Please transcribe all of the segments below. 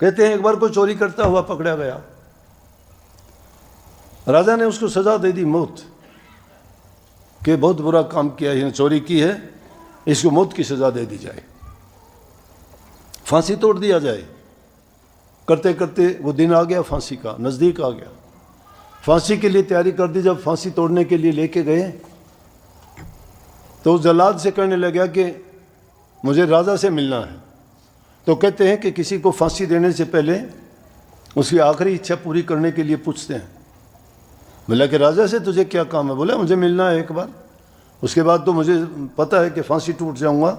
कहते हैं एक बार कोई चोरी करता हुआ पकड़ा गया, राजा ने उसको सजा दे दी मौत, कि बहुत बुरा काम किया, इसने चोरी की है, इसको मौत की सजा दे दी जाए, फांसी तोड़ दिया जाए। करते करते वो दिन आ गया, फांसी का नज़दीक आ गया, फांसी के लिए तैयारी कर दी। जब फांसी तोड़ने के लिए लेके गए तो उस जल्लाद से कहने लगा कि मुझे राजा से मिलना है। तो कहते हैं कि किसी को फांसी देने से पहले उसकी आखिरी इच्छा पूरी करने के लिए पूछते हैं। बोला कि राजा से तुझे क्या काम है? बोला मुझे मिलना है एक बार, उसके बाद तो मुझे पता है कि फांसी टूट जाऊंगा,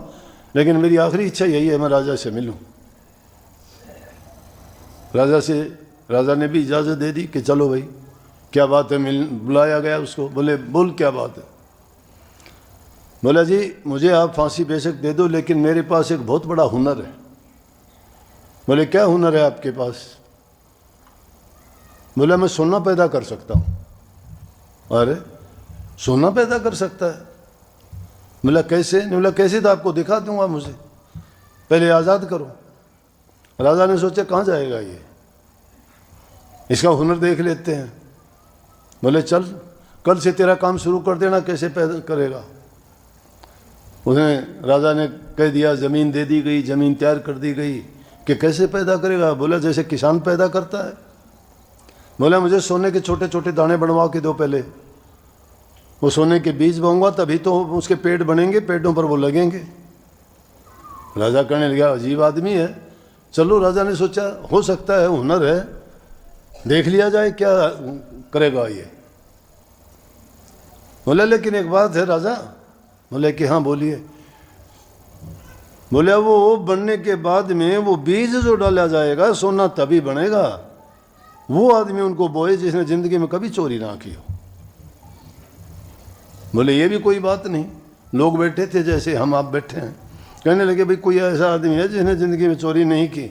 लेकिन मेरी आखिरी इच्छा यही है, मैं राजा से मिलूं। राजा ने भी इजाज़त दे दी कि चलो भाई, क्या बात है? बुलाया गया उसको। बोले बोल क्या बात है? बोला जी मुझे आप फांसी बेशक दे दो, लेकिन मेरे पास एक बहुत बड़ा हुनर है। बोले क्या हुनर है आपके पास? बोला मैं सोना पैदा कर सकता हूँ। अरे सोना पैदा कर सकता है? बोला कैसे? बोला कैसे तो आपको दिखा दूंगा, मुझे पहले आज़ाद करो। राजा ने सोचा कहाँ जाएगा ये, इसका हुनर देख लेते हैं। बोले चल कल से तेरा काम शुरू कर देना, कैसे पैदा करेगा? उसने राजा ने कह दिया, ज़मीन दे दी गई, ज़मीन तैयार कर दी गई कि कैसे पैदा करेगा? बोला जैसे किसान पैदा करता है। बोला मुझे सोने के छोटे छोटे दाने बनवा के दो, पहले वो सोने के बीज बोऊंगा तभी तो उसके पेड़ बनेंगे, पेड़ों पर वो लगेंगे। राजा कहने लगा अजीब आदमी है। चलो राजा ने सोचा हो सकता है हुनर है, देख लिया जाए क्या करेगा ये। बोला लेकिन एक बात है राजा। बोले कि हाँ बोलिए। बोले वो बनने के बाद में वो बीज जो डाला जाएगा सोना तभी बनेगा, वो आदमी उनको बोए जिसने जिंदगी में कभी चोरी ना की हो। बोले ये भी कोई बात नहीं। लोग बैठे थे जैसे हम आप बैठे हैं, कहने लगे भाई कोई ऐसा आदमी है जिसने ज़िंदगी में चोरी नहीं की?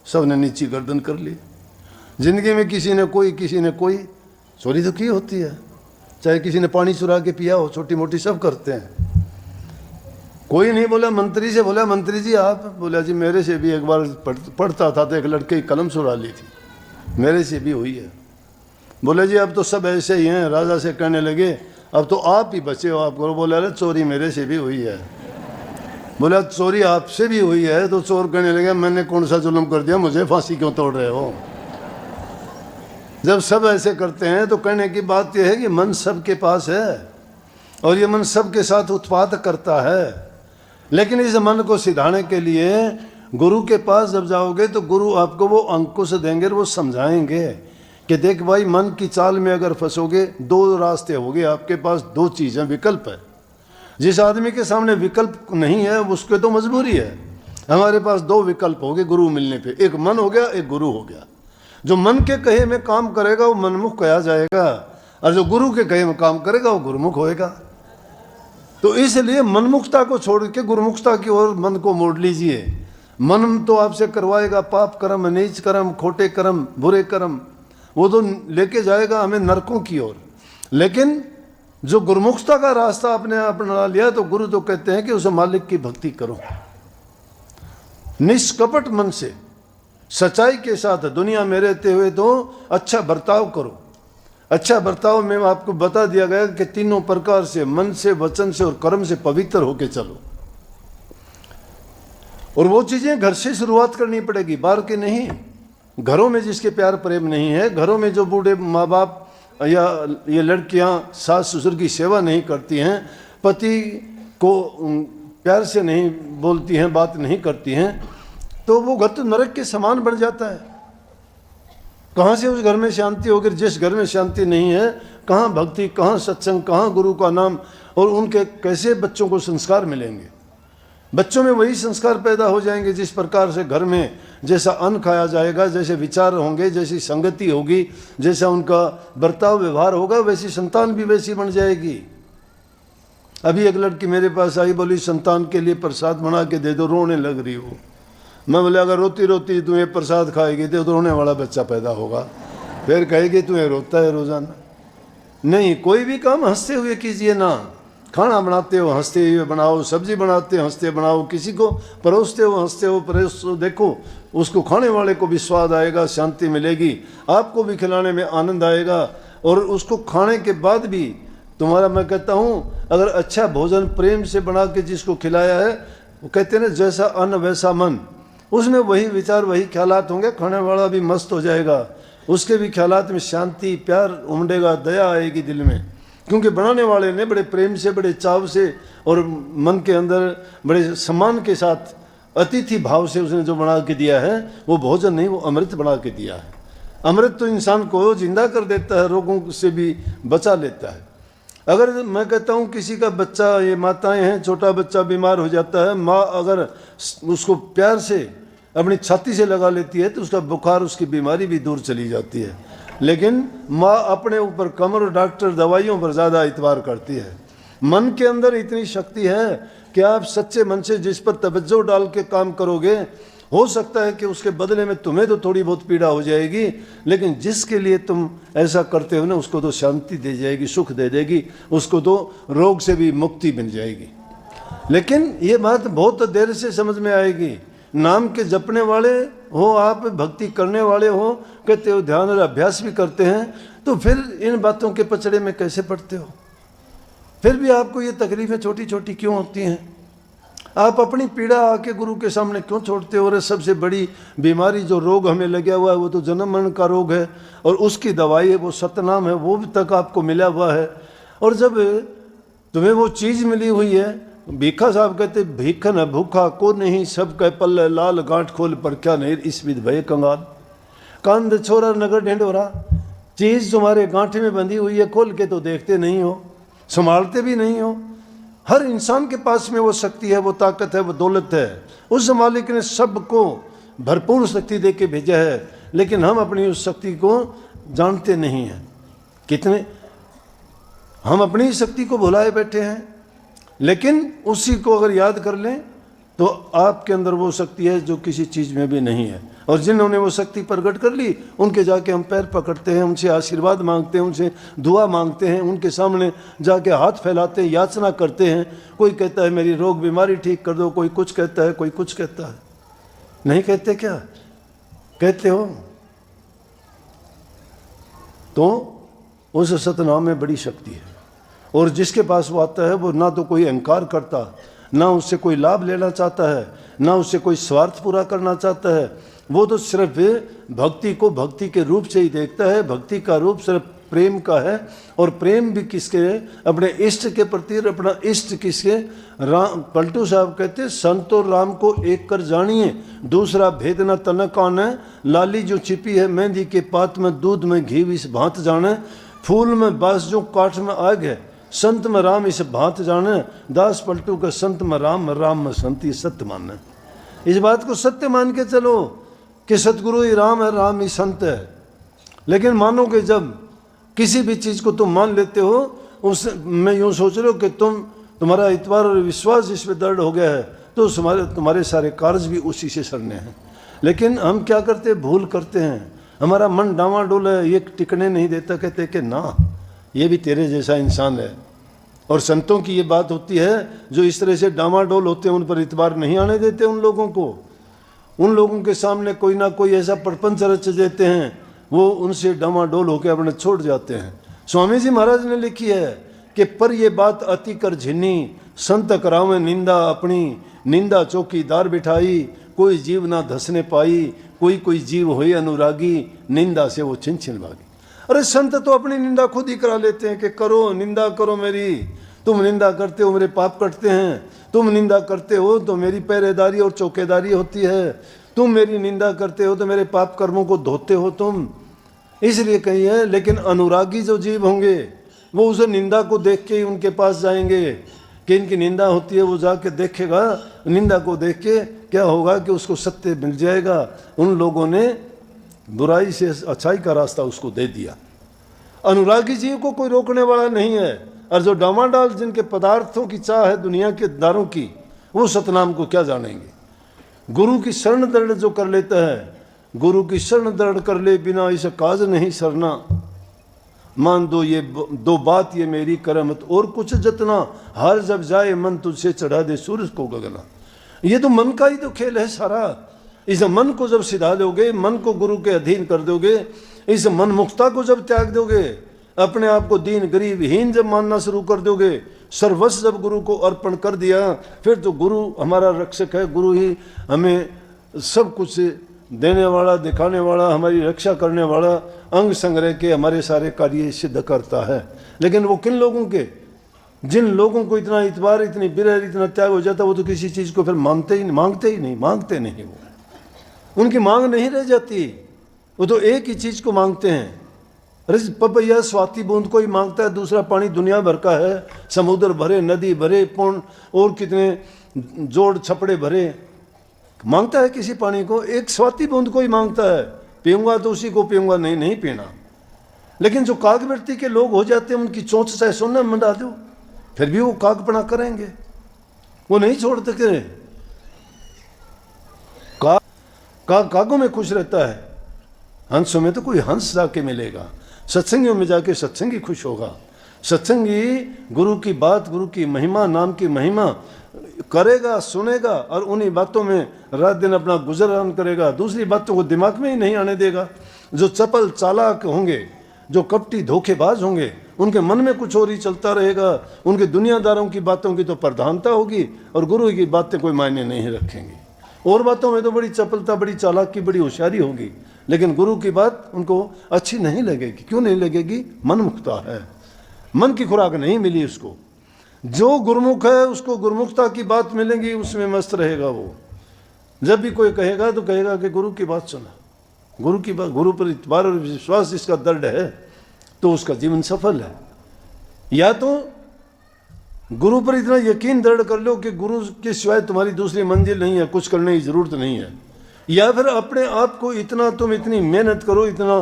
सब ने नीची गर्दन कर ली। ज़िंदगी में किसी ने कोई चोरी तो की होती है, चाहे किसी ने पानी चुरा के पिया हो, छोटी मोटी सब करते हैं। कोई नहीं बोला मंत्री से। बोला मंत्री जी आप? बोला जी मेरे से भी एक बार पढ़ता था तो एक लड़के की कलम चुरा ली थी, मेरे से भी हुई है। बोले जी अब तो सब ऐसे ही हैं। राजा से कहने लगे अब तो आप ही बचे हो, आप करो। बोला अरे चोरी मेरे से भी हुई है। बोला चोरी आपसे भी हुई है? तो चोर कहने लगे मैंने कौन सा जुल्म कर दिया, मुझे फांसी क्यों तोड़ रहे हो? जब सब ऐसे करते हैं तो कहने की बात यह है कि मन सबके पास है और ये मन सबके साथ उत्पात करता है, लेकिन इस मन को सिधाने के लिए गुरु के पास जब जाओगे तो गुरु आपको वो अंकुश देंगे और वो समझाएंगे कि देख भाई मन की चाल में अगर फंसोगे दो रास्ते होंगे आपके पास, दो चीज़ें विकल्प है। जिस आदमी के सामने विकल्प नहीं है उसके तो मजबूरी है। हमारे पास दो विकल्प हो गए गुरु मिलने पे, एक मन हो गया, एक गुरु हो गया। जो मन के कहे में काम करेगा वो मनमुख कहा जाएगा, और जो गुरु के कहे में काम करेगा वो गुरुमुख होएगा। तो इसलिए मनमुखता को छोड़ के गुरुमुखता की ओर मन को मोड़ लीजिए। मन तो आपसे करवाएगा पाप कर्म, नीच कर्म, खोटे कर्म, बुरे कर्म, वो तो लेके जाएगा हमें नरकों की ओर। लेकिन जो गुरुमुखता का रास्ता आपने अपना लिया तो गुरु तो कहते हैं कि उस मालिक की भक्ति करो निष्कपट मन से, सच्चाई के साथ। दुनिया में रहते हुए तो अच्छा बर्ताव करो। अच्छा बर्ताव में आपको बता दिया गया कि तीनों प्रकार से, मन से, वचन से और कर्म से पवित्र होके चलो। और वो चीजें घर से शुरुआत करनी पड़ेगी, बाहर के नहीं। घरों में जिसके प्यार प्रेम नहीं है, घरों में जो बूढ़े माँ बाप या ये लड़कियां सास ससुर की सेवा नहीं करती हैं, पति को प्यार से नहीं बोलती हैं, बात नहीं करती हैं, तो वो घर तो नरक के समान बन जाता है। कहाँ से उस घर में शांति होगी? जिस घर में शांति नहीं है, कहाँ भक्ति, कहाँ सत्संग, कहाँ गुरु का नाम, और उनके कैसे बच्चों को संस्कार मिलेंगे? बच्चों में वही संस्कार पैदा हो जाएंगे जिस प्रकार से घर में जैसा अन्न खाया जाएगा, जैसे विचार होंगे, जैसी संगति होगी, जैसा उनका बर्ताव व्यवहार होगा, वैसी संतान भी वैसी बन जाएगी। अभी एक लड़की मेरे पास आई, बोली संतान के लिए प्रसाद बना के दे दो, रोने लग रही हो। मैं बोले अगर रोती रोती तुम्हें प्रसाद खाएगी तो रोने वाला बच्चा पैदा होगा, फिर कहेगी तुम्हें रोता है रोजाना। नहीं, कोई भी काम हंसते हुए कीजिए ना, खाना बनाते हो हंसते हुए बनाओ, सब्जी बनाते हो हंसते बनाओ, किसी को परोसते हो हंसते हो परोसो, देखो उसको खाने वाले को भी स्वाद आएगा, शांति मिलेगी, आपको भी खिलाने में आनंद आएगा। और उसको खाने के बाद भी तुम्हारा, मैं कहता हूँ, अगर अच्छा भोजन प्रेम से बना के जिसको खिलाया है, वो कहते हैं ना जैसा अन्न वैसा मन, उसमें वही विचार वही ख्यालात होंगे, खाने वाला भी मस्त हो जाएगा, उसके भी ख्यालात में शांति प्यार उमड़ेगा, दया आएगी दिल में, क्योंकि बनाने वाले ने बड़े प्रेम से बड़े चाव से और मन के अंदर बड़े सम्मान के साथ अतिथि भाव से उसने जो बना के दिया है वो भोजन नहीं, वो अमृत बना के दिया है। अमृत तो इंसान को जिंदा कर देता है, रोगों से भी बचा लेता है। अगर मैं कहता हूँ किसी का बच्चा, ये माताएं हैं, छोटा बच्चा बीमार हो जाता है, माँ अगर उसको प्यार से अपनी छाती से लगा लेती है तो उसका बुखार, उसकी बीमारी भी दूर चली जाती है। लेकिन माँ अपने ऊपर कम और डॉक्टर दवाइयों पर ज़्यादा इतबार करती है। मन के अंदर इतनी शक्ति है कि आप सच्चे मन से जिस पर तवज्जो डाल के काम करोगे, हो सकता है कि उसके बदले में तुम्हें तो थोड़ी बहुत पीड़ा हो जाएगी, लेकिन जिसके लिए तुम ऐसा करते हो ना उसको तो शांति दे जाएगी, सुख दे देगी, उसको तो रोग से भी मुक्ति मिल जाएगी। लेकिन ये बात बहुत देर से समझ में आएगी। नाम के जपने वाले हो आप, भक्ति करने वाले हो, कहते हो ध्यान और अभ्यास भी करते हैं, तो फिर इन बातों के पचड़े में कैसे पड़ते हो? फिर भी आपको ये तकलीफें छोटी छोटी क्यों होती हैं? आप अपनी पीड़ा आके गुरु के सामने क्यों छोड़ते हो? और सबसे बड़ी बीमारी जो रोग हमें लगा हुआ है वो तो जन्म मरण का रोग है, और उसकी दवाई है वो सतनाम है, वो भी तक आपको मिला हुआ है। और जब तुम्हें वो चीज़ मिली हुई है, भीखा साहब कहते भीखन भूखा को नहीं, सब कह पल्ले लाल गांठ खोल पर क्या नहीं, इस विध भय कंगाल, कंद छोरा नगर ढिंढोरा, चीज़ तुम्हारे गांठे में बंधी हुई है, खोल के तो देखते नहीं हो, संभालते भी नहीं हो। हर इंसान के पास में वो शक्ति है, वो ताकत है, वो दौलत है, उस मालिक ने सबको भरपूर शक्ति दे के भेजा है, लेकिन हम अपनी उस शक्ति को जानते नहीं हैं। कितने हम अपनी शक्ति को भुलाए बैठे हैं, लेकिन उसी को अगर याद कर लें तो आपके अंदर वो शक्ति है जो किसी चीज़ में भी नहीं है। और जिन्होंने वो शक्ति प्रकट कर ली उनके जाके हम पैर पकड़ते हैं, उनसे आशीर्वाद मांगते हैं, उनसे दुआ मांगते हैं, उनके सामने जाके हाथ फैलाते हैं, याचना करते हैं। कोई कहता है मेरी रोग बीमारी ठीक कर दो, कोई कुछ कहता है, कोई कुछ कहता है। नहीं कहते क्या? कहते हो। तो उस सतनाम में बड़ी शक्ति है, और जिसके पास वो आता है वो ना तो कोई अहंकार करता, ना उससे कोई लाभ लेना चाहता है, ना उससे कोई स्वार्थ पूरा करना चाहता है। वो तो सिर्फ भक्ति को भक्ति के रूप से ही देखता है। भक्ति का रूप सिर्फ प्रेम का है, और प्रेम भी किसके है? अपने इष्ट के प्रति। अपना इष्ट किसके? राम। पलटू साहब कहते संतो राम को एक कर जानिए, दूसरा भेद न तनक आने, लाली जो छिपी है मेहंदी के पात में, दूध में घी इस भांत जाने, फूल में बास जो काठ में आग है, संत में राम इस भांत जाने, दास पलटू का संत में राम, राम में संत, ये सत्य मानना। इस बात को सत्य मान के चलो कि सतगुरु ही राम है, राम ही संत है। लेकिन मानोगे जब किसी भी चीज़ को तुम मान लेते हो, उस मैं यूँ सोच रहा हूँ कि तुम्हारा इतबार और विश्वास जिस पे दृढ़ हो गया है तो तुम्हारे सारे कार्य भी उसी से सरने हैं। लेकिन हम क्या करते हैं? भूल करते हैं, हमारा मन डामाडोल है, ये टिकने नहीं देता। कहते कि ना, ये भी तेरे जैसा इंसान है। और संतों की ये बात होती है जो इस तरह से डामाडोल होते हैं, उन पर इतबार नहीं आने देते उन लोगों को। उन लोगों के सामने कोई ना कोई ऐसा प्रपंच रच देते हैं, वो उनसे डामाडोल होकर अपने छोड़ जाते हैं। स्वामी जी महाराज ने लिखी है कि पर ये बात अति कर झिनी, संत करावे निंदा अपनी, निंदा चौकीदार बिठाई, कोई जीव ना धसने पाई, कोई जीव होई अनुरागी, निंदा से वो छिन छिन भागी। अरे संत तो अपनी निंदा खुद ही करा लेते हैं कि करो निंदा करो मेरी, तुम निंदा करते हो मेरे पाप कटते हैं, तुम निंदा करते हो तो मेरी पहरेदारी और चौकीदारी होती है, तुम मेरी निंदा करते हो तो मेरे पाप कर्मों को धोते हो तुम, इसलिए कही है। लेकिन अनुरागी जो जीव होंगे वो उस निंदा को देख के ही उनके पास जाएंगे कि इनकी निंदा होती है, वो जाके देखेगा, निंदा को देख के क्या होगा कि उसको सत्य मिल जाएगा। उन लोगों ने बुराई से अच्छाई का रास्ता उसको दे दिया। अनुरागी जीव को कोई रोकने वाला नहीं है, और जो डामाडाल जिनके पदार्थों की चाह है दुनिया के दारों की, वो सतनाम को क्या जानेंगे। गुरु की शरण दृढ़ जो कर लेता है, गुरु की शरण दृढ़ कर ले बिना इसे काज नहीं सरना, मान दो ये दो बात ये मेरी करमत, और कुछ जतना हार जब जाए मन तुझसे चढ़ा दे सूरज को गगना। ये तो मन का ही तो खेल है सारा। इस मन को जब सिधा दोगे, मन को गुरु के अधीन कर दोगे, इस मन मुक्ता को जब त्याग दोगे, अपने आप को दीन गरीब हीन जब मानना शुरू कर दोगे, सर्वस्व जब गुरु को अर्पण कर दिया, फिर तो गुरु हमारा रक्षक है, गुरु ही हमें सब कुछ देने वाला, दिखाने वाला, हमारी रक्षा करने वाला, अंग संग्रह के हमारे सारे कार्य सिद्ध करता है। लेकिन वो किन लोगों के, जिन लोगों को इतना इतबार, इतनी बिरह, इतना त्याग हो जाता, वो तो किसी चीज़ को फिर मांगते ही नहीं, वो उनकी मांग नहीं रह जाती, वो तो एक ही चीज़ को मांगते हैं। अरे पपैया स्वाति बूंद को ही मांगता है, दूसरा पानी दुनिया भर का है, समुद्र भरे, नदी भरे, पूर्ण और कितने जोड़ छपड़े भरे, मांगता है किसी पानी को? एक स्वाति बूंद को ही मांगता है। पीऊंगा तो उसी को पीऊंगा, नहीं पीना। लेकिन जो कागवृत्ति के लोग हो जाते हैं, उनकी चोंच चाहे सुनने में मंडा दो, फिर भी वो कागपना करेंगे, वो नहीं छोड़ते। कागों में खुश रहता है, हंसों में तो कोई हंस जाके मिलेगा। सत्संगियों में जाके सत्संगी खुश होगा। सत्संगी गुरु की बात, गुरु की महिमा, नाम की महिमा करेगा, सुनेगा, और उन्हीं बातों में रात दिन अपना गुजरान करेगा, दूसरी बातों को दिमाग में ही नहीं आने देगा। जो चपल चालाक होंगे, जो कपटी धोखेबाज होंगे, उनके मन में कुछ और ही चलता रहेगा, उनके दुनियादारों की बातों की तो प्रधानता होगी, और गुरु की बातें कोई मायने नहीं रखेंगी। और बातों में तो बड़ी चपलता, बड़ी चालाकी, बड़ी होशियारी होगी, लेकिन गुरु की बात उनको अच्छी नहीं लगेगी। क्यों नहीं लगेगी? मन मुक्ता है, मन की खुराक नहीं मिली उसको। जो गुरुमुख है उसको गुरुमुखता की बात मिलेगी, उसमें मस्त रहेगा वो। जब भी कोई कहेगा तो कहेगा कि गुरु की बात सुना, गुरु की बात, गुरु पर इतबार और विश्वास जिसका दृढ़ है, तो उसका जीवन सफल है। या तो गुरु पर इतना यकीन दृढ़ कर लो कि गुरु के सिवाय तुम्हारी दूसरी मंजिल नहीं है, कुछ करने की जरूरत नहीं है। या फिर अपने आप को इतना, तुम इतनी मेहनत करो, इतना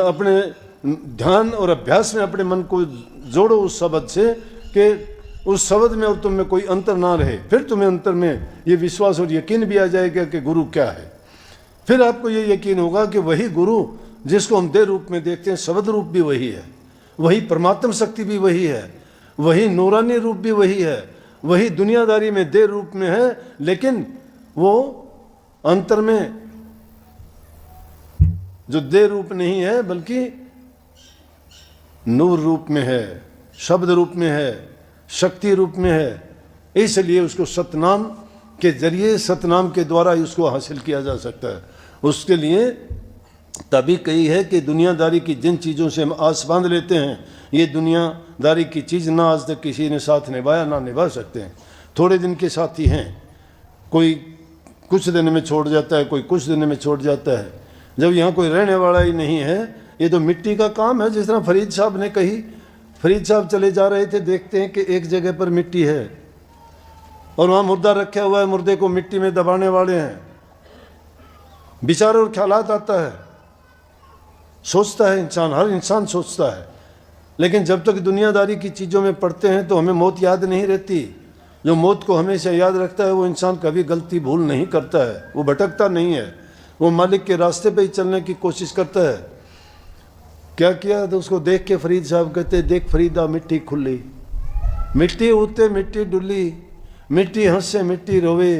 अपने ध्यान और अभ्यास में अपने मन को जोड़ो उस शब्द से कि उस शब्द में और तुम में कोई अंतर ना रहे। फिर तुम्हें अंतर में ये विश्वास और यकीन भी आ जाएगा कि गुरु क्या है। फिर आपको ये यकीन होगा कि वही गुरु जिसको हम देह रूप में देखते हैं, शब्द रूप भी वही है, वही परमात्म शक्ति भी वही है, वही नूरानी रूप भी वही है, वही दुनियादारी में देह रूप में है, लेकिन वो अंतर में जो देह रूप नहीं है बल्कि नूर रूप में है, शब्द रूप में है, शक्ति रूप में है। इसलिए उसको सतनाम के जरिए, सतनाम के द्वारा उसको हासिल किया जा सकता है। उसके लिए तभी कही है कि दुनियादारी की जिन चीज़ों से हम आस बांध लेते हैं, ये दुनियादारी की चीज़ ना आज तक किसी ने साथ निभाया, ना निभा सकते हैं। थोड़े दिन के साथी हैं, कोई कुछ दिन में छोड़ जाता है, कोई कुछ दिन में छोड़ जाता है। जब यहाँ कोई रहने वाला ही नहीं है, ये तो मिट्टी का काम है। जिस तरह फरीद साहब ने कही, फरीद साहब चले जा रहे थे, देखते हैं कि एक जगह पर मिट्टी है और वहाँ मुर्दा रखा हुआ है, मुर्दे को मिट्टी में दबाने वाले हैं। विचार और ख्यालात आता है, सोचता है इंसान, हर इंसान सोचता है। लेकिन जब तक दुनियादारी की चीज़ों में पड़ते हैं तो हमें मौत याद नहीं रहती। जो मौत को हमेशा याद रखता है वो इंसान कभी गलती भूल नहीं करता है, वो भटकता नहीं है, वो मालिक के रास्ते पे ही चलने की कोशिश करता है। क्या किया तो उसको देख के फरीद साहब कहते, देख फरीदा मिट्टी खुली, मिट्टी उते मिट्टी डुली, मिट्टी हंसे मिट्टी रोवे,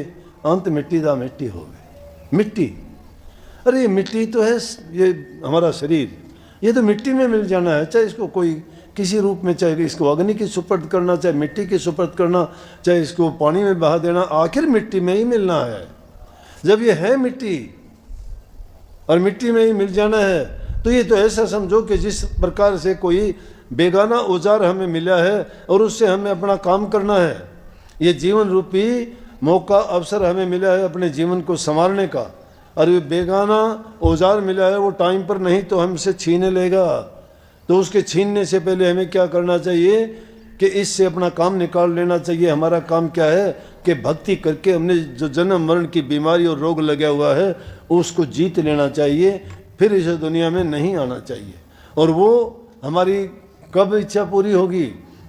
अंत मिट्टी दा मिट्टी होवे। मिट्टी, अरे ये मिट्टी तो है, ये हमारा शरीर, ये तो मिट्टी में मिल जाना है। चाहे इसको कोई किसी रूप में, चाहे इसको अग्नि की सुपर्द करना, चाहे मिट्टी की सुपर्द करना, चाहे इसको पानी में बहा देना, आखिर मिट्टी में ही मिलना है। जब ये है मिट्टी और मिट्टी में ही मिल जाना है, तो ये तो ऐसा समझो कि जिस प्रकार से कोई बेगाना औजार हमें मिला है और उससे हमें अपना काम करना है। ये जीवन रूपी मौका, अवसर हमें मिला है अपने जीवन को संवारने का, और ये बेगाना औजार मिला है, वो टाइम पर नहीं तो हमसे छीने लेगा। तो उसके छीनने से पहले हमें क्या करना चाहिए कि इससे अपना काम निकाल लेना चाहिए। हमारा काम क्या है कि भक्ति करके हमने जो जन्म मरण की बीमारी और रोग लगा हुआ है उसको जीत लेना चाहिए, फिर इस दुनिया में नहीं आना चाहिए। और वो हमारी कब इच्छा पूरी होगी?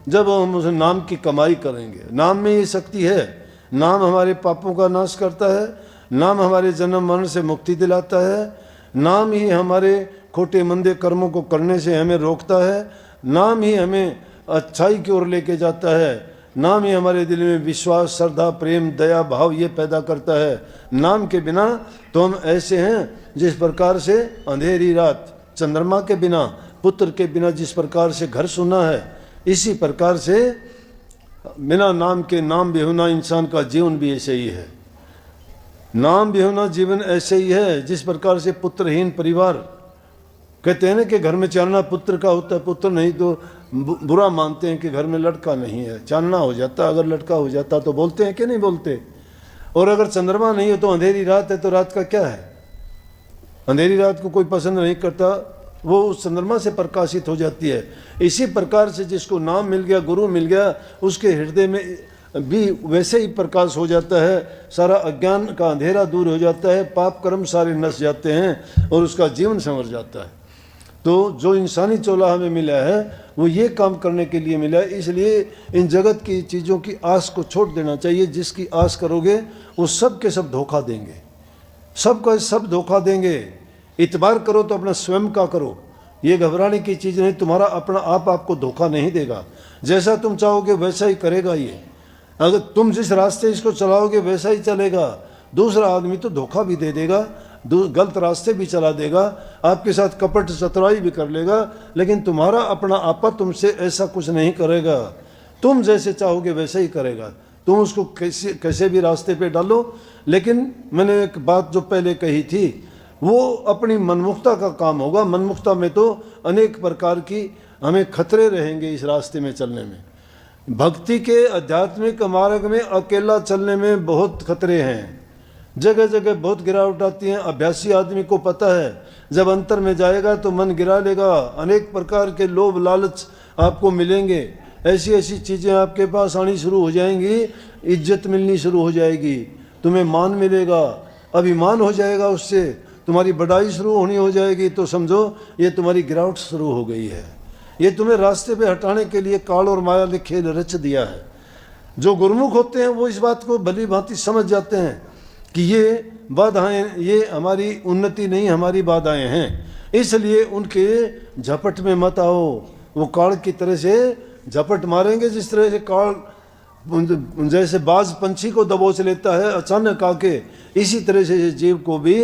जब हम उस नाम की कमाई करेंगे। नाम में ये शक्ति है, नाम हमारे पापों का नाश करता है, नाम हमारे जन्म मरण से मुक्ति दिलाता है, नाम ही हमारे खोटे मंदे कर्मों को करने से हमें रोकता है। नाम ही हमें अच्छाई की ओर लेके जाता है। नाम ही हमारे दिल में विश्वास, श्रद्धा, प्रेम, दया भाव ये पैदा करता है। नाम के बिना तो हम ऐसे हैं जिस प्रकार से अंधेरी रात चंद्रमा के बिना, पुत्र के बिना जिस प्रकार से घर सुना है, इसी प्रकार से बिना नाम के, नाम बेहुना इंसान का जीवन भी ऐसे ही है। नाम बेहुना जीवन ऐसे ही है जिस प्रकार से पुत्रहीन परिवार, कहते हैं ना कि घर में चांदना पुत्र का होता है, पुत्र नहीं तो बुरा मानते हैं कि घर में लड़का नहीं है। चांदना हो जाता, अगर लड़का हो जाता तो बोलते हैं कि नहीं बोलते। और अगर चंद्रमा नहीं हो तो अंधेरी रात है, तो रात का क्या है? अंधेरी रात को कोई पसंद नहीं करता, वो उस चंद्रमा से प्रकाशित हो जाती है। इसी प्रकार से जिसको नाम मिल गया, गुरु मिल गया, उसके हृदय में भी वैसे ही प्रकाश हो जाता है। सारा अज्ञान का अंधेरा दूर हो जाता है, पाप कर्म सारे नस जाते हैं और उसका जीवन संवर जाता है। तो जो इंसानी चोला हमें मिला है वो ये काम करने के लिए मिला है। इसलिए इन जगत की चीज़ों की आस को छोड़ देना चाहिए। जिसकी आस करोगे वो सब के सब धोखा देंगे, सब का सब धोखा देंगे। इतबार करो तो अपना स्वयं का करो, ये घबराने की चीज़ नहीं। तुम्हारा अपना आप आपको धोखा नहीं देगा। जैसा तुम चाहोगे वैसा ही करेगा ये। अगर तुम जिस रास्ते इसको चलाओगे वैसा ही चलेगा। दूसरा आदमी तो धोखा भी दे देगा, गलत रास्ते भी चला देगा, आपके साथ कपट चतुराई भी कर लेगा, लेकिन तुम्हारा अपना आपा तुमसे ऐसा कुछ नहीं करेगा। तुम जैसे चाहोगे वैसे ही करेगा। तुम उसको कैसे भी रास्ते पे डालो। लेकिन मैंने एक बात जो पहले कही थी, वो अपनी मनमुखता का काम होगा। मनमुखता में तो अनेक प्रकार की हमें खतरे रहेंगे इस रास्ते में चलने में। भक्ति के आध्यात्मिक मार्ग में अकेला चलने में बहुत खतरे हैं। जगह जगह बहुत गिरावट आती है। अभ्यासी आदमी को पता है जब अंतर में जाएगा तो मन गिरा लेगा। अनेक प्रकार के लोभ लालच आपको मिलेंगे, ऐसी ऐसी चीज़ें आपके पास आनी शुरू हो जाएंगी, इज्जत मिलनी शुरू हो जाएगी, तुम्हें मान मिलेगा, अभिमान हो जाएगा, उससे तुम्हारी बढ़ाई शुरू होनी हो जाएगी। तो समझो ये तुम्हारी गिरावट शुरू हो गई है। ये तुम्हें रास्ते पे हटाने के लिए काल और माया ने खेल रच दिया है। जो गुरुमुख होते हैं वो इस बात को भली भांति समझ जाते हैं कि ये बाधाएं, ये हमारी उन्नति नहीं, हमारी बाधाएं हैं। इसलिए उनके झपट में मत आओ। वो काल की तरह से झपट मारेंगे, जिस तरह से काल जैसे बाज पंछी को दबोच लेता है अचानक आके, इसी तरह से जीव को भी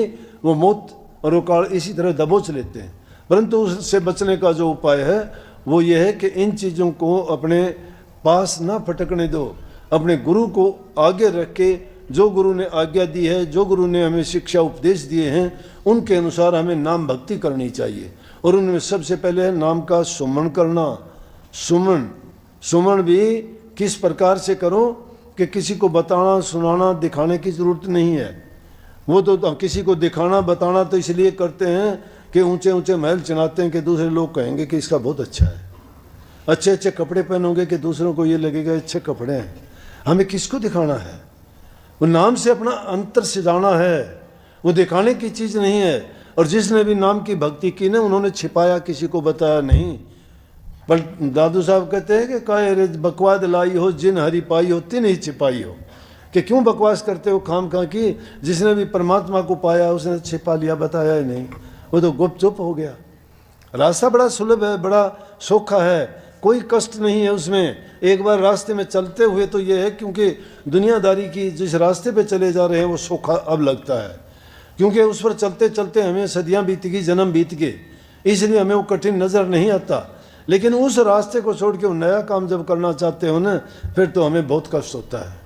वो मौत और वो काल इसी तरह दबोच लेते हैं। परंतु उससे बचने का जो उपाय है वो ये है कि इन चीज़ों को अपने पास ना फटकने दो। अपने गुरु को आगे रख के, जो गुरु ने आज्ञा दी है, जो गुरु ने हमें शिक्षा उपदेश दिए हैं, उनके अनुसार हमें नाम भक्ति करनी चाहिए। और उनमें सबसे पहले है नाम का सुमन करना। सुमन भी किस प्रकार से करो कि किसी को बताना, सुनाना, दिखाने की ज़रूरत नहीं है। वो तो किसी को दिखाना, बताना तो इसलिए करते हैं कि ऊंचे ऊंचे महल चढ़ाते हैं कि दूसरे लोग कहेंगे कि इसका बहुत अच्छा है। अच्छे अच्छे कपड़े पहनोगे कि दूसरों को ये लगेगा अच्छे कपड़े हैं। हमें किसको दिखाना है? वो नाम से अपना अंतर सिजाना है, वो दिखाने की चीज़ नहीं है। और जिसने भी नाम की भक्ति की ना, उन्होंने छिपाया, किसी को बताया नहीं। पर दादू साहब कहते हैं कि काहे रे बकवाद लाई हो, जिन हरी पाई हो तिन ही छिपाई हो। कि क्यों बकवास करते हो खाम खा की? जिसने भी परमात्मा को पाया उसने छिपा लिया, बताया ही नहीं, वो तो गुपचुप हो गया। रास्ता बड़ा सुलभ है, बड़ा सौखा है, कोई कष्ट नहीं है उसमें। एक बार रास्ते में चलते हुए तो ये है, क्योंकि दुनियादारी की जिस रास्ते पे चले जा रहे हैं वो सौखा अब लगता है, क्योंकि उस पर चलते चलते हमें सदियां बीत गई, जन्म बीत गए, इसलिए हमें वो कठिन नज़र नहीं आता। लेकिन उस रास्ते को छोड़ के वो नया काम जब करना चाहते हो ना, फिर तो हमें बहुत कष्ट होता है।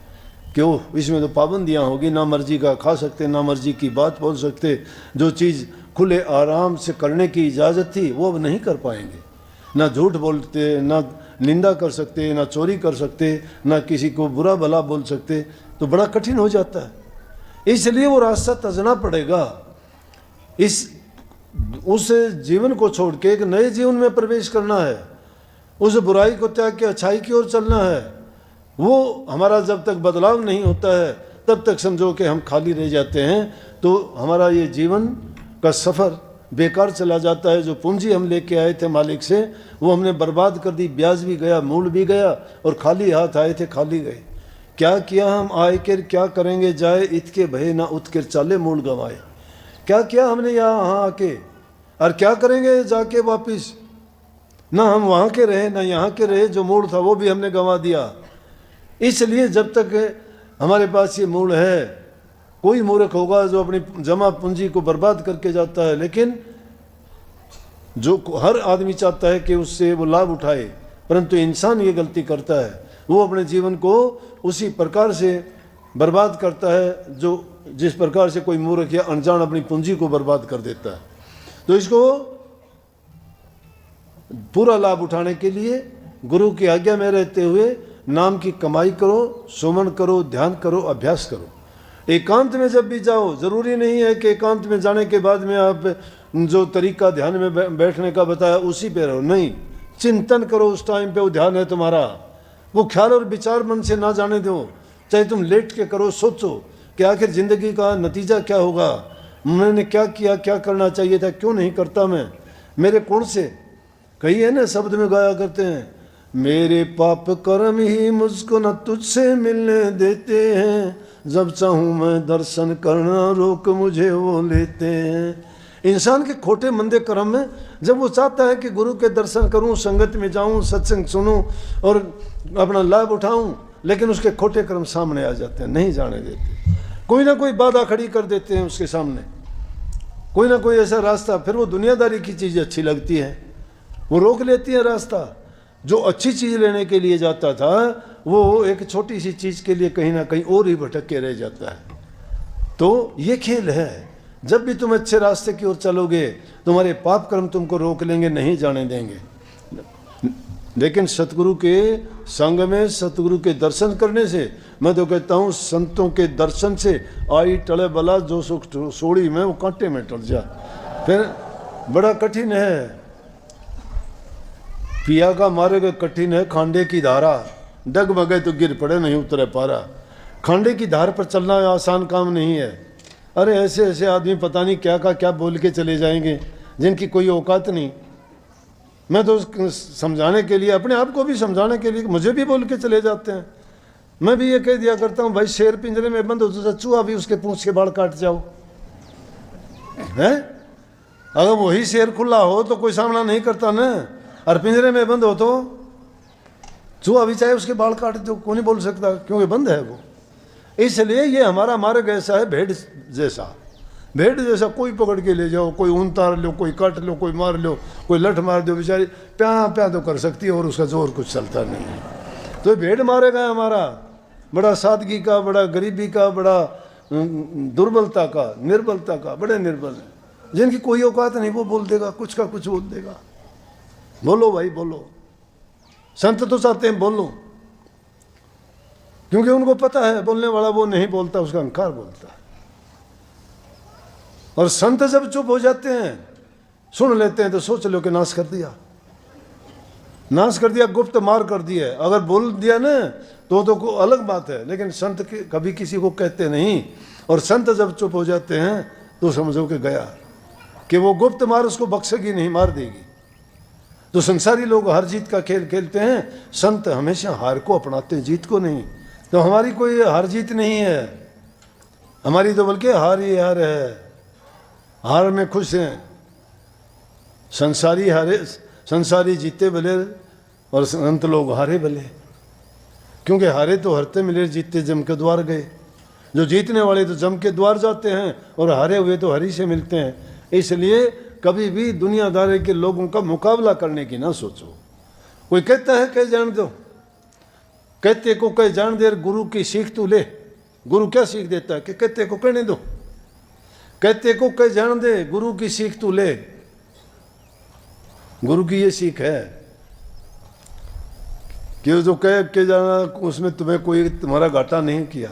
क्यों? इसमें तो पाबंदियाँ होगी, ना मर्जी का खा सकते, ना मर्जी की बात बोल सकते। जो चीज़ खुले आराम से करने की इजाज़त थी वो अब नहीं कर पाएंगे। ना झूठ बोलते, ना निंदा कर सकते, ना चोरी कर सकते, ना किसी को बुरा भला बोल सकते, तो बड़ा कठिन हो जाता है। इसलिए वो रास्ता तजना पड़ेगा। उस जीवन को छोड़ के एक नए जीवन में प्रवेश करना है। उस बुराई को त्याग के अच्छाई की ओर चलना है। वो हमारा जब तक बदलाव नहीं होता है तब तक समझो कि हम खाली रह जाते हैं। तो हमारा ये जीवन का सफ़र बेकार चला जाता है। जो पूंजी हम लेके आए थे मालिक से, वो हमने बर्बाद कर दी। ब्याज भी गया, मूल भी गया, और खाली हाथ आए थे खाली गए। क्या किया हम आए कर, क्या करेंगे जाए, इत के भय ना उत कर चाले मूल गंवाए। क्या किया हमने यहाँ आके? और क्या करेंगे जाके वापिस? ना हम वहाँ के रहे ना यहाँ के रहे, जो मूड था वो भी हमने गंवा दिया। इसलिए जब तक हमारे पास ये मूड है, कोई मूर्ख होगा जो अपनी जमा पूंजी को बर्बाद करके जाता है, लेकिन जो हर आदमी चाहता है कि उससे वो लाभ उठाए, परंतु इंसान ये गलती करता है, वो अपने जीवन को उसी प्रकार से बर्बाद करता है जो जिस प्रकार से कोई मूर्ख या अनजान अपनी पूंजी को बर्बाद कर देता है। तो इसको पूरा लाभ उठाने के लिए गुरु की आज्ञा में रहते हुए नाम की कमाई करो, सुमन करो, ध्यान करो, अभ्यास करो। एकांत में जब भी जाओ, जरूरी नहीं है कि एकांत में जाने के बाद में आप जो तरीका ध्यान में बैठने का बताया उसी पे रहो, नहीं, चिंतन करो। उस टाइम पे वो ध्यान है तुम्हारा, वो ख्याल और विचार मन से ना जाने दो। चाहे तुम लेट के करो, सोचो कि आखिर जिंदगी का नतीजा क्या होगा, मैंने क्या किया, क्या करना चाहिए था, क्यों नहीं करता मैं, मेरे कौन से, कही है ना शब्द में गाया करते हैं, मेरे पाप कर्म ही मुझको न तुझसे मिलने देते हैं, जब चाहूँ मैं दर्शन करना रोक मुझे वो लेते हैं। इंसान के खोटे मंदे कर्म में जब वो चाहता है कि गुरु के दर्शन करूं, संगत में जाऊं, सत्संग सुनूं और अपना लाभ उठाऊं, लेकिन उसके खोटे कर्म सामने आ जाते हैं, नहीं जाने देते। कोई ना कोई बाधा खड़ी कर देते हैं उसके सामने, कोई ना कोई ऐसा रास्ता, फिर वो दुनियादारी की चीज़ अच्छी लगती है, वो रोक लेती है रास्ता। जो अच्छी चीज़ लेने के लिए जाता था वो एक छोटी सी चीज़ के लिए कहीं ना कहीं और ही भटक के रह जाता है। तो ये खेल है, जब भी तुम अच्छे रास्ते की ओर चलोगे तुम्हारे पाप कर्म तुमको रोक लेंगे, नहीं जाने देंगे। लेकिन सतगुरु के संग में, सतगुरु के दर्शन करने से, मैं तो कहता हूँ संतों के दर्शन से आई टले बला जो सुख सोड़ी में वो कांटे में टल जा। फिर बड़ा कठिन है, पिया का मार्ग कठिन है, खांडे की धारा, डगमगे तो गिर पड़े नहीं उतरे पारा। खांडे की धार पर चलना आसान काम नहीं है। अरे ऐसे ऐसे आदमी पता नहीं क्या का क्या बोल के चले जाएंगे जिनकी कोई औकात नहीं। मैं तो समझाने के लिए, अपने आप को भी समझाने के लिए, मुझे भी बोल के चले जाते हैं। मैं भी ये कह दिया करता हूँ, भाई शेर पिंजरे में बंद हो तो चूहा भी उसके पूंछ के बाल काट जाओ, है? अगर वही शेर खुला हो तो कोई सामना नहीं करता ना, और पिंजरे में बंद हो तो चूहा भी चाहे उसके बाल काट दो, कोई नहीं बोल सकता, क्योंकि बंद है वो। इसलिए ये हमारा मार्ग ऐसा है, भेड़ जैसा। भेड़ जैसा कोई पकड़ के ले जाओ, कोई उतार लो, कोई काट लो, कोई मार लो, कोई लठ मार दो, बेचारी प्या प्या तो कर सकती है और उसका जोर कुछ चलता नहीं है। तो भेड़ मारेगा हमारा, बड़ा सादगी का, बड़ा गरीबी का, बड़ा दुर्बलता का, निर्बलता का, बड़े निर्बल है, जिनकी कोई औकात नहीं, वो बोल देगा, कुछ का कुछ बोल देगा। बोलो भाई बोलो, संत तो चाहते हैं बोलो, क्योंकि उनको पता है बोलने वाला वो नहीं बोलता, उसका अहंकार बोलता है। और संत जब चुप हो जाते हैं, सुन लेते हैं, तो सोच लो कि नाश कर दिया, नाश कर दिया, गुप्त मार कर दिया। अगर बोल दिया ना तो कोई अलग बात है, लेकिन संत के कभी किसी को कहते नहीं। और संत जब चुप हो जाते हैं तो समझो कि गया, कि वो गुप्त मार उसको बख्शेगी नहीं, मार देगी। तो संसारी लोग हार जीत का खेल खेलते हैं, संत हमेशा हार को अपनाते हैं, जीत को नहीं। तो हमारी कोई हार जीत नहीं है, हमारी तो बल्कि हार ही हार है, हार में खुश हैं। संसारी हारे, संसारी जीते भले और संत लोग हारे भले, क्योंकि हारे तो हरते मिले, जीते जम के द्वार गए। जो जीतने वाले तो जम के द्वार जाते हैं और हारे हुए तो हरी से मिलते हैं। इसलिए कभी भी दुनियादारी के लोगों का मुकाबला करने की ना सोचो। कोई कहता है कह जान दो, कहते को कह जान दे, गुरु की सीख तू ले। गुरु क्या सीख देता है कि कहते को कहने दो, कहते को कह जान दे, गुरु की सीख तू ले। गुरु की ये सीख है कि जो कह के जाना उसमें तुम्हें कोई तुम्हारा घाटा नहीं किया।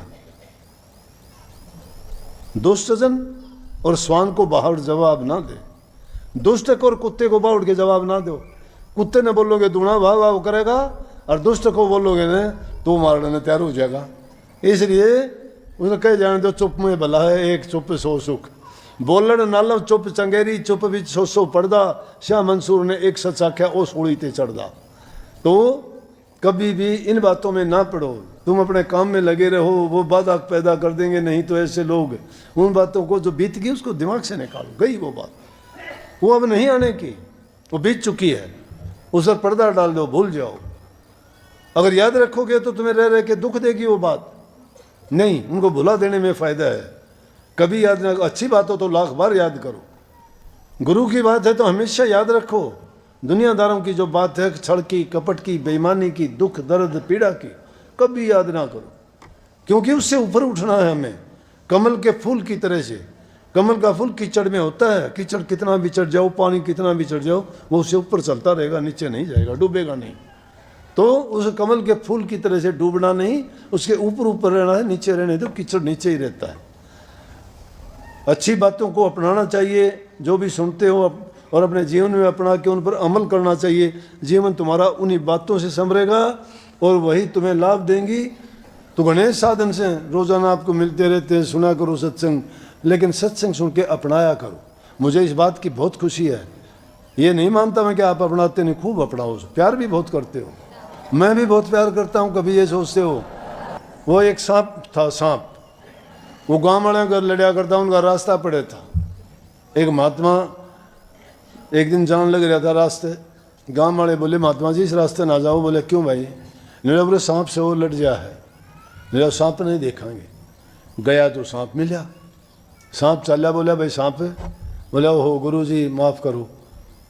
दुष्टजन और स्वान को बाहर जवाब ना दे, दुष्ट को और कुत्ते को बाहर के जवाब ना दो। कुत्ते ने बोलोगे दूना भाव भाव करेगा, और दुष्ट को बोलोगे ना तो मारने में तैयार हो जाएगा। इसलिए उसने कह जाने दो, चुप में भला है एक चुप सौ सुख। बोलन नालव चुप चंगेरी, चुप बिच सौ सौ पड़दा। शाह मंसूर ने एक सच आख्या ओ सूड़ी ते चढ़दा। तो कभी भी इन बातों में ना पड़ो, तुम अपने काम में लगे रहो, वो बाधा पैदा कर देंगे। नहीं तो ऐसे लोग, उन बातों को जो बीत गई उसको दिमाग से निकालो, गई वो बात। वो अब नहीं आने की, वो बीत चुकी है। उस पर पर्दा डाल दो, भूल जाओ। अगर याद रखोगे तो तुम्हें रह रह के दुख देगी वो बात। नहीं, उनको भुला देने में फ़ायदा है। कभी याद न, अच्छी बात हो तो लाख बार याद करो। गुरु की बात है तो हमेशा याद रखो। दुनियादारों की जो बात है, छल की, कपट की, बेईमानी की, दुख दर्द पीड़ा की, कभी याद ना करो, क्योंकि उससे ऊपर उठना है हमें। कमल के फूल की तरह से। कमल का फूल कीचड़ में होता है, कीचड़ कितना भी चढ़ जाओ, पानी कितना भी चढ़ जाओ, वो उससे ऊपर चलता रहेगा, नीचे नहीं जाएगा, डूबेगा नहीं। तो उस कमल के फूल की तरह से डूबना नहीं, उसके ऊपर ऊपर रहना है, नीचे रहने दो, कीचड़ नीचे ही रहता है। अच्छी बातों को अपनाना चाहिए, जो भी सुनते हो और अपने जीवन में अपना के उन पर अमल करना चाहिए। जीवन तुम्हारा उन्हीं बातों से संभरेगा और वही तुम्हें लाभ देंगी। तो गणेश साधन से रोज़ाना आपको मिलते रहते हैं, सुना करो सत्संग, लेकिन सत्संग सुन के अपनाया करो। मुझे इस बात की बहुत खुशी है। ये नहीं मानता मैं कि आप अपनाते नहीं, खूब अपनाओ, प्यार भी बहुत करते हो। मैं भी बहुत प्यार करता हूँ। कभी ये सोचते हो, वो एक सांप था, सांप, वो गाँव वाले घर लड़िया करता, उनका रास्ता पड़े था। एक महात्मा एक दिन जान लग रहा था रास्ते, गाँव वाले बोले महात्मा जी इस रास्ते ना जाओ। बोले क्यों भाई? मेरा बोले सांप से वो लड़ जा है, मेरा सांप नहीं देखेंगे। गया तो सांप मिला, सांप चला। बोला भाई सांप है? बोला ओहो गुरु जी माफ़ करो।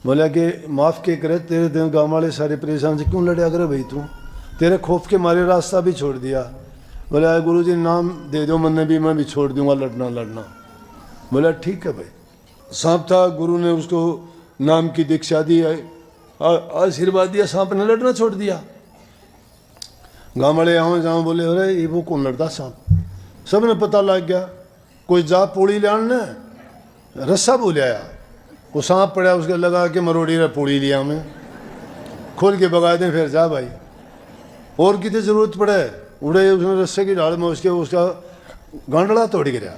बोला कि माफ़ के करे, तेरे दिन गाँव वाले सारे परेशान से क्यों लड़या करे भाई तू? तेरे खौफ के मारे रास्ता भी छोड़ दिया। बोला गुरु जी नाम दे दो मैंने भी, मैं भी छोड़ दूंगा लड़ना। बोला ठीक है भाई। सांप था, गुरु ने उसको नाम की दीक्षा दी, आशीर्वाद दिया, सांप ने लड़ना छोड़ दिया। गाँव वाले आओ जाओ बोले अरे ये वो कौन लड़ता सांप? सब ने पता लग गया। कोई जा पूड़ी ले आने, रस्सा बोले आया, वो सांप पड़ा, उसके लगा के मरोड़ी रे पूड़ी लिया, हमें खोल के भगा दें, फिर जा भाई। और कितनी ज़रूरत पड़े, उड़े उसने रस्से की ढाल में उसका गांडला तोड़ गिरा,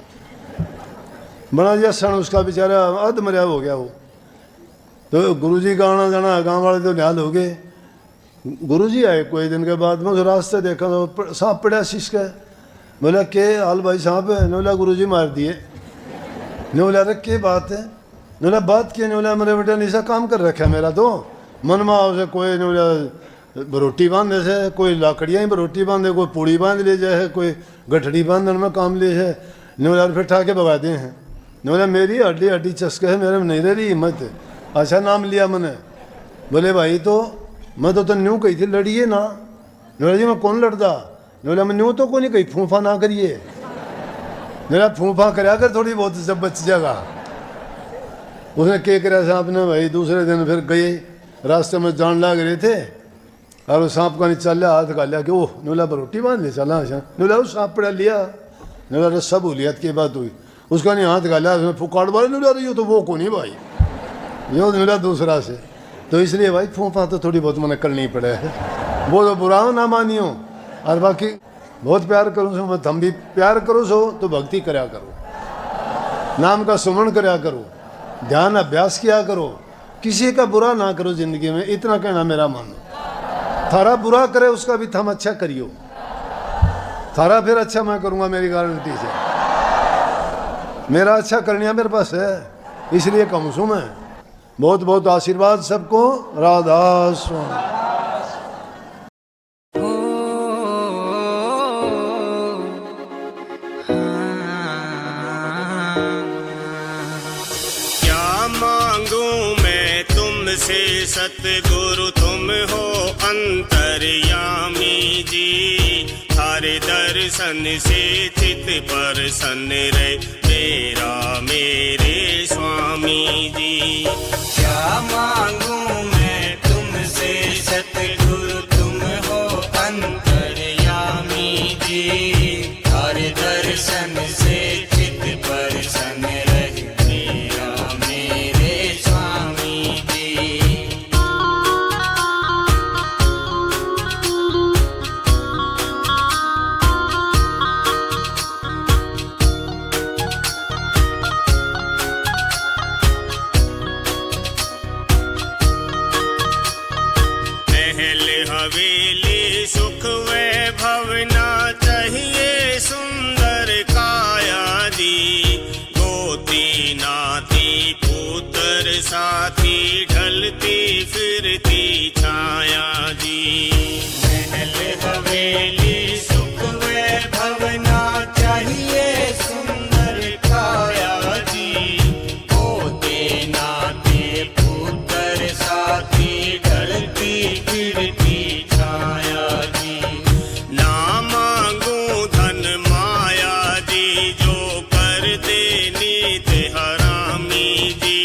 बना दिया सन उसका, बेचारा अध मरिया हो गया वो। तो गुरुजी का आना जाना, गाँव वाले तो निहाल हो गए। गुरुजी आए कोई दिन के बाद में, उस रास्ते देखा तो सांप पड़ा शीश का। बोला के हाल भाई सांप है? बोला गुरुजी मार दिए। ने बोला अरे के बात है? ने बोला बात क्या? ने बोला मेरे बेटा ने ऐसा काम कर रखा है मेरा, तो मन में उसे कोई ने बोला रोटी बांधे से, कोई लाकड़ियाँ ही रोटी बांधे, कोई पूड़ी बांध ले जाए, कोई गठड़ी बांधने में काम ले जाए। ने बोला फिर ठाके भगा दे हैं। ने बोला मेरी हड्डी हड्डी चस्के है, मेरे में नहीं रह रही हिम्मत। अच्छा नाम लिया मैंने। बोले भाई तो मैं तो न्यू कही थी लड़िए ना। बोला जी मैं कौन लड़ता? बोला मैं न्यू तो को नहीं कही, फूफा ना करिए। मेरा फूफा कराया कर थोड़ी बहुत जब बच जाएगा। उसने क्या करा सांप ने भाई, दूसरे दिन फिर गए, रास्ते में जान लग रहे थे और सांप का नहीं चल लिया, हाथ का लिया कि ओह नोला पर रोटी बांध ले चला। अच्छा नोला उस सांप पड़ा लिया, नोला सब बोलियत की बात हुई, उसका नहीं हाथ का लिया, उसने फुकाड़ वाले नोला रही हो तो वो को नहीं भाई, यो नोला दूसरा से। तो इसलिए भाई फूफा तो थोड़ी बहुत मैंने करनी पड़े है, वो तो बुरा हो ना मानियो। और बाकी बहुत प्यार करूँ सो मैं, हम भी प्यार करो सो तो भक्ति कराया करो, नाम का सुमरण कराया करो, ध्यान अभ्यास किया करो, किसी का बुरा ना करो जिंदगी में, इतना कहना मेरा मन। थारा बुरा करे उसका भी थम अच्छा करियो, थारा फिर अच्छा मैं करूँगा मेरी गारंटी से। मेरा अच्छा करनिया मेरे पास है, इसलिए कहूँ सू मैं। बहुत बहुत आशीर्वाद सबको। राधा स्वामी। सतगुरु तुम हो अंतर्यामी जी, थारे दर्शन से चित प्रसन्न रहे मेरा मेरे स्वामी जी। क्या मांगू मैं तुमसे सतगुरु तुम हो अंतर्यामी जी, थारे दर्शन से चित प्रसन्न रहे मेरा मेरे स्वामी जी। साथी ढलती फिरती छाया जी। महल हवेली सुख वैभव ना चाहिए सुंदर काया जी। पोते नाते पुत्र साथी ढलती फिरती छाया जी। ना मांगू धन माया जी, जो कर दे नीत हरामी जी।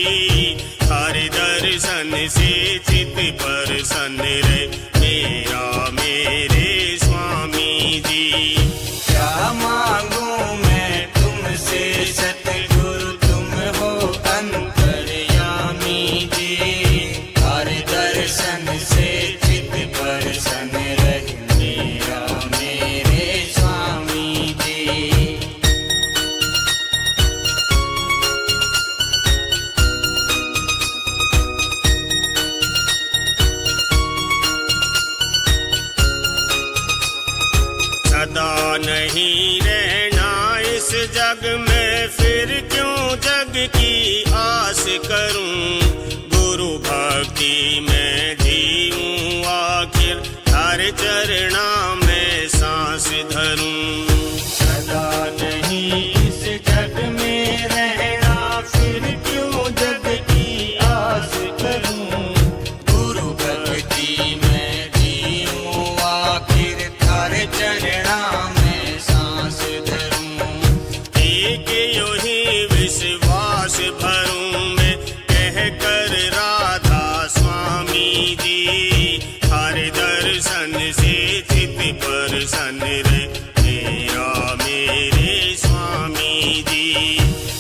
हर दर्शन से चित प्रसन्न रहे मेरा मेरे स्वामी जी। क्या मांगू मैं तुमसे सतगुरु तुम हो अंतर्यामी जी। हर दर्शन से चित प्रसन्न रहे मेरा मेरे स्वामी जी। सदा नहीं रहना इस जग में, फिर क्यों जग की आस करूं। गुरु भक्ति में जीऊं आखिर, हर चरणा में सांस धरूं। सदा नहीं इस जग में रहना, फिर क्यों जग की आस करूं। गुरु भक्ति में जीऊं आखिर, थारे चरणा में सांस धरूं। एक यो ही विश्वास भरूं मैं, कह कर राधा स्वामी जी। हर दर्शन से चित प्रसन्न रहे मेरा मेरे स्वामी जी।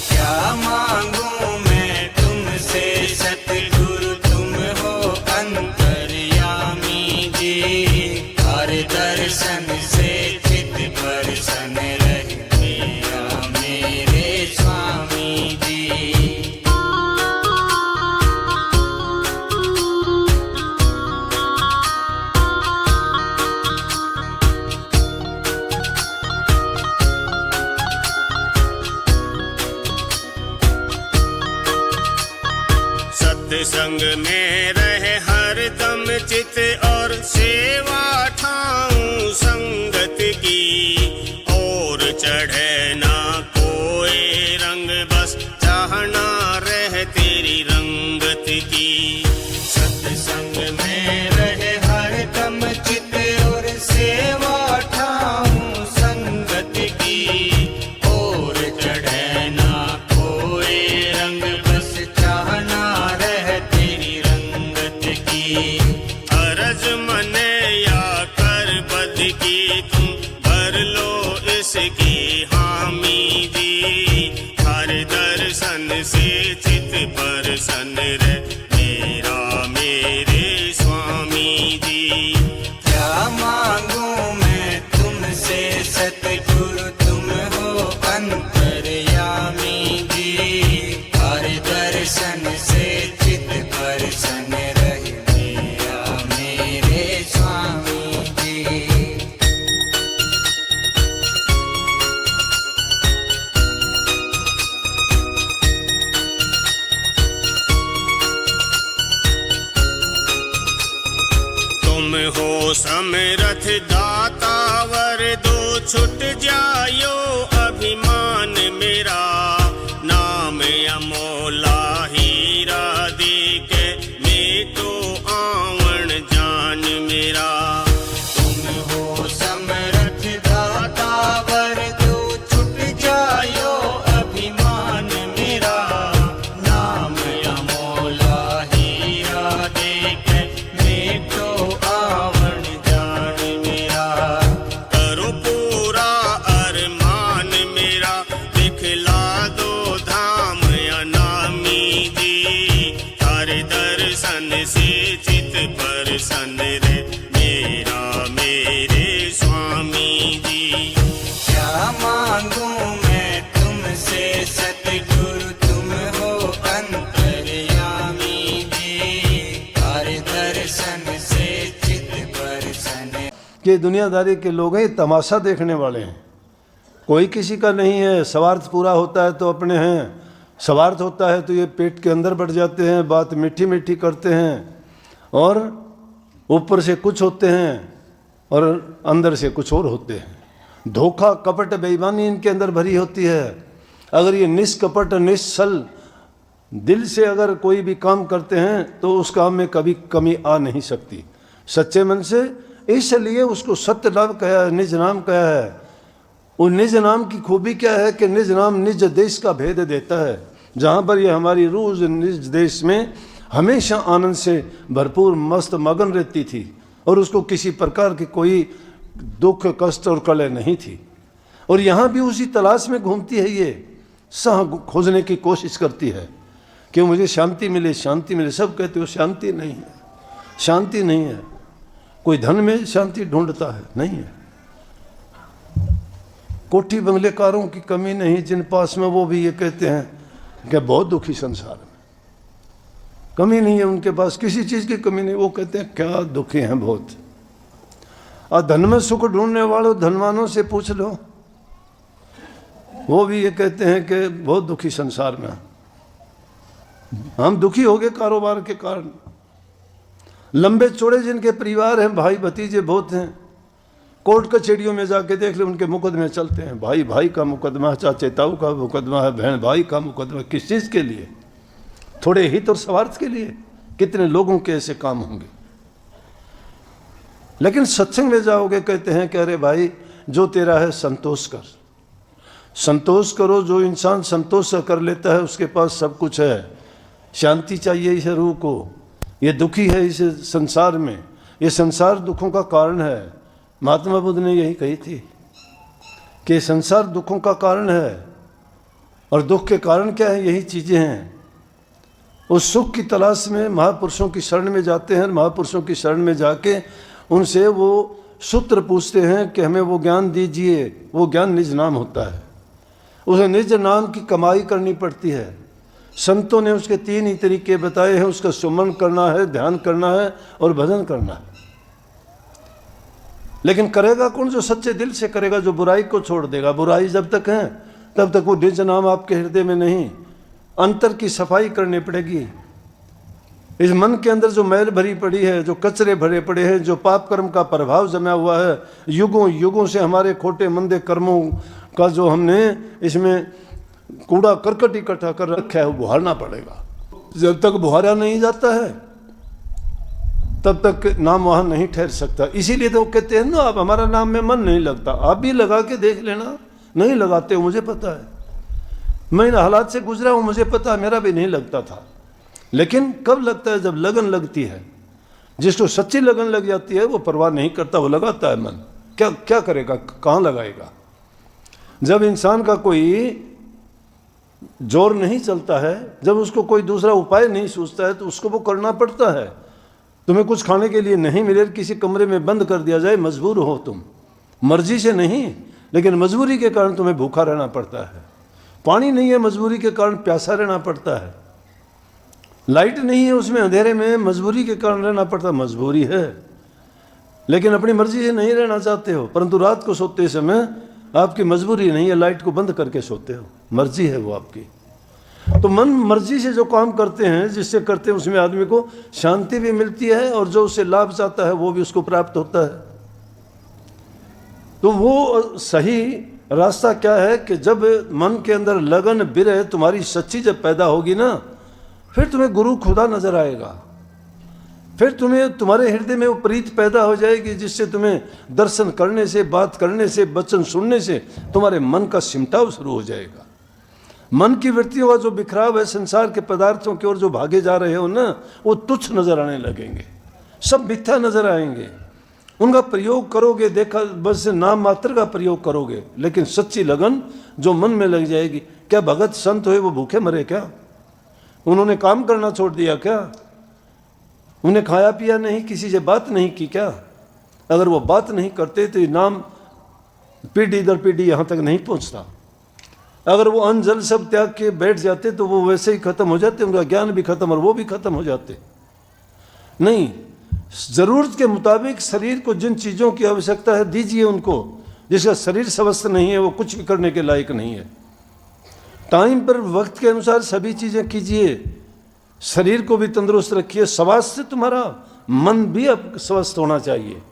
क्या मांगू मैं तुमसे सतगुरु तुम हो अंतर्यामी जी। हर दर्शन से चित प्रसन्न रहे मेरा मेरे स्वामी जी। सत्संग में रहे हर दम चित, और सेवा ठाऊं संगत की। और चढ़े ना कोई रंग, बस चाहना रह तेरी रंगत की। सत्संग में रहे हर दम चित, और सेवा ठाऊं संगत की। और चढ़े ना कोई रंग, बस चाहना रह तेरी रंगत की। अरज मने या कर बद की, तुम भर लो इसकी हामी जी। हर दर्शन से चित प्रसन्न रहे मेरा मेरे स्वामी जी। क्या मांगू मैं तुमसे सतगुरु तुम हो अंतर्यामी जी। हर दर्शन से चित प्रसन्न रहे मेरा मेरे स्वामी जी। तुम हो समरथ दाता वर दो, छुट जायो अभिमान मेरा। नाम अमोला हीरा दे के मेटो आवन जान मेरा। तुम हो समरथ दाता वर दो, छुट जायो अभिमान मेरा। नाम अमोला हीरा देख मेटो आवण जान मेरा। करो पूरा अरमान मेरा, दिखला दो धाम अनामी जी। हर दर्शन से चित प्रसन्न रे मेरा मेरे स्वामी जी। क्या मांगू मैं तुमसे सतगुरु तुम हो अंतर्यामी जी। हर दर्शन से चित प्रसन्न। कि दुनियादारी के लोग हैं, तमाशा देखने वाले हैं। कोई किसी का नहीं है, स्वार्थ पूरा होता है तो अपने हैं, स्वार्थ होता है तो ये पेट के अंदर बढ़ जाते हैं, बात मीठी मीठी करते हैं और ऊपर से कुछ होते हैं और अंदर से कुछ और होते हैं। धोखा कपट बेईमानी इनके अंदर भरी होती है। अगर ये निष्कपट निश्चल दिल से अगर कोई भी काम करते हैं तो उस काम में कभी कमी आ नहीं सकती, सच्चे मन से। इसलिए उसको सत्य नाम कहा है, निज नाम कहा है। उस निज नाम की खूबी क्या है कि निज नाम निज देश का भेद देता है। जहाँ पर ये हमारी रूह उस निज देश में हमेशा आनंद से भरपूर मस्त मगन रहती थी और उसको किसी प्रकार की कोई दुख कष्ट और कलह नहीं थी। और यहाँ भी उसी तलाश में घूमती है, ये सह खोजने की कोशिश करती है कि मुझे शांति मिले, शांति मिले। सब कहते हो शांति नहीं है, शांति नहीं है। कोई धन में शांति ढूंढता है, नहीं है। कोठी बंगलेकारों की कमी नहीं जिन पास में, वो भी ये कहते हैं कि बहुत दुखी संसार में, कमी नहीं है उनके पास, किसी चीज़ की कमी नहीं। वो कहते हैं क्या दुखी हैं बहुत। और धन में सुख ढूंढने वालों धनवानों से पूछ लो, वो भी ये कहते हैं कि बहुत दुखी संसार में। हम दुखी हो गए कारोबार के कारण। लंबे चौड़े जिनके परिवार हैं, भाई भतीजे बहुत हैं, कोर्ट कचहरियों में जाके देख ले, उनके मुकदमे चलते हैं। भाई भाई का मुकदमा है, चाचे ताऊ का मुकदमा है, बहन भाई का मुकदमा। किस चीज़ के लिए? थोड़े हित और स्वार्थ के लिए। कितने लोगों के ऐसे काम होंगे। लेकिन सत्संग में जाओगे, कहते हैं कि अरे भाई जो तेरा है संतोष कर, संतोष करो। जो इंसान संतोष कर लेता है उसके पास सब कुछ है। शांति चाहिए इस रूह को। ये दुखी है इस संसार में, ये संसार दुखों का कारण है। महात्मा बुद्ध ने यही कही थी कि संसार दुखों का कारण है। और दुख के कारण क्या है? यही चीज़ें हैं। उस सुख की तलाश में महापुरुषों की शरण में जाते हैं। महापुरुषों की शरण में जाके उनसे वो सूत्र पूछते हैं कि हमें वो ज्ञान दीजिए। वो ज्ञान निज नाम होता है। उसे निज नाम की कमाई करनी पड़ती है। संतों ने उसके 3 ही तरीके बताए हैं। उसका सुमन करना है, ध्यान करना है और भजन करना है। लेकिन करेगा कौन? जो सच्चे दिल से करेगा, जो बुराई को छोड़ देगा। बुराई जब तक है तब तक वो निज नाम आपके हृदय में नहीं। अंतर की सफाई करनी पड़ेगी। इस मन के अंदर जो मैल भरी पड़ी है, जो कचरे भरे पड़े हैं, जो पाप कर्म का प्रभाव जमा हुआ है, युगों युगों से हमारे खोटे मंदे कर्मों का जो हमने इसमें कूड़ा करकट इकट्ठा कर रखा है, वो बुहारना पड़ेगा। जब तक बुहारा नहीं जाता है तब तक नाम वहाँ नहीं ठहर सकता। इसीलिए तो कहते हैं ना, आप हमारा नाम में मन नहीं लगता। आप भी लगा के देख लेना। नहीं लगाते हो, मुझे पता है। मैं इन हालात से गुजरा हूँ, मुझे पता है, मेरा भी नहीं लगता था। लेकिन कब लगता है? जब लगन लगती है। जिसको सच्ची लगन लग जाती है वो परवाह नहीं करता, वो लगाता है मन। क्या क्या करेगा, कहाँ लगाएगा? जब इंसान का कोई जोर नहीं चलता है, जब उसको कोई दूसरा उपाय नहीं सूझता है, तो उसको वो करना पड़ता है। तुम्हें कुछ खाने के लिए नहीं मिले, किसी कमरे में बंद कर दिया जाए, मजबूर हो तुम, मर्जी से नहीं, लेकिन मजबूरी के कारण तुम्हें भूखा रहना पड़ता है। पानी नहीं है, मजबूरी के कारण प्यासा रहना पड़ता है। लाइट नहीं है, उसमें अंधेरे में मजबूरी के कारण रहना पड़ता है। मजबूरी है, लेकिन अपनी मर्जी से नहीं रहना चाहते हो। परंतु रात को सोते समय आपकी मजबूरी नहीं है, लाइट को बंद करके सोते हो, मर्जी है वो आपकी। तो मन मर्जी से जो काम करते हैं, जिससे करते हैं, उसमें आदमी को शांति भी मिलती है और जो उससे लाभ चाहता है वो भी उसको प्राप्त होता है। तो वो सही रास्ता क्या है कि जब मन के अंदर लगन विरह तुम्हारी सच्ची जब पैदा होगी ना, फिर तुम्हें गुरु खुदा नजर आएगा। फिर तुम्हें तुम्हारे हृदय में वो प्रीत पैदा हो जाएगी, जिससे तुम्हें दर्शन करने से, बात करने से, वचन सुनने से तुम्हारे मन का सिमटाव शुरू हो जाएगा। मन की वृत्तियों का जो बिखराव है, संसार के पदार्थों की ओर जो भागे जा रहे हो ना, वो तुच्छ नजर आने लगेंगे, सब मिथ्या नजर आएंगे। उनका प्रयोग करोगे, देखा बस नाम मात्र का प्रयोग करोगे, लेकिन सच्ची लगन जो मन में लग जाएगी। क्या भगत संत हुए वो भूखे मरे क्या? उन्होंने काम करना छोड़ दिया क्या? उन्हें खाया पिया नहीं, किसी से बात नहीं की क्या? अगर वो बात नहीं करते तो ये नाम पीढ़ी दर पीढ़ी यहाँ तक नहीं पहुँचता। अगर वो अन्न जल सब त्याग के बैठ जाते तो वो वैसे ही खत्म हो जाते, उनका ज्ञान भी खत्म और वो भी खत्म हो जाते। नहीं, जरूरत के मुताबिक शरीर को जिन चीज़ों की आवश्यकता है दीजिए उनको। जिसका शरीर स्वस्थ नहीं है वो कुछ भी करने के लायक नहीं है। टाइम पर वक्त के अनुसार सभी चीज़ें कीजिए, शरीर को भी तंदुरुस्त रखिए। स्वास्थ्य तुम्हारा, मन भी अब स्वस्थ होना चाहिए।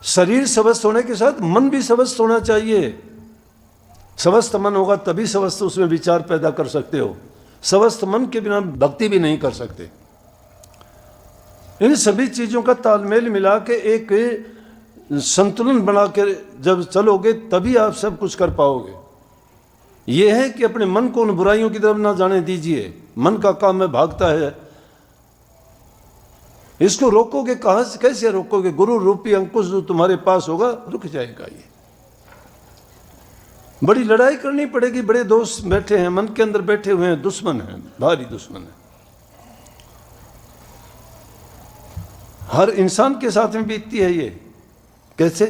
शरीर स्वस्थ होने के साथ मन भी स्वस्थ होना चाहिए। स्वस्थ मन होगा तभी स्वस्थ उसमें विचार पैदा कर सकते हो। स्वस्थ मन के बिना भक्ति भी नहीं कर सकते। इन सभी चीज़ों का तालमेल मिला के एक संतुलन बना के जब चलोगे तभी आप सब कुछ कर पाओगे। यह है कि अपने मन को उन बुराइयों की तरफ ना जाने दीजिए। मन का काम में भागता है, इसको रोकोगे कहां से, कैसे रोकोगे? गुरु रूपी अंकुश जो तुम्हारे पास होगा रुक जाएगा। ये बड़ी लड़ाई करनी पड़ेगी। बड़े दोस्त बैठे हैं, मन के अंदर बैठे हुए हैं, दुश्मन हैं, भारी दुश्मन है। हर इंसान के साथ में बीतती है ये। कैसे?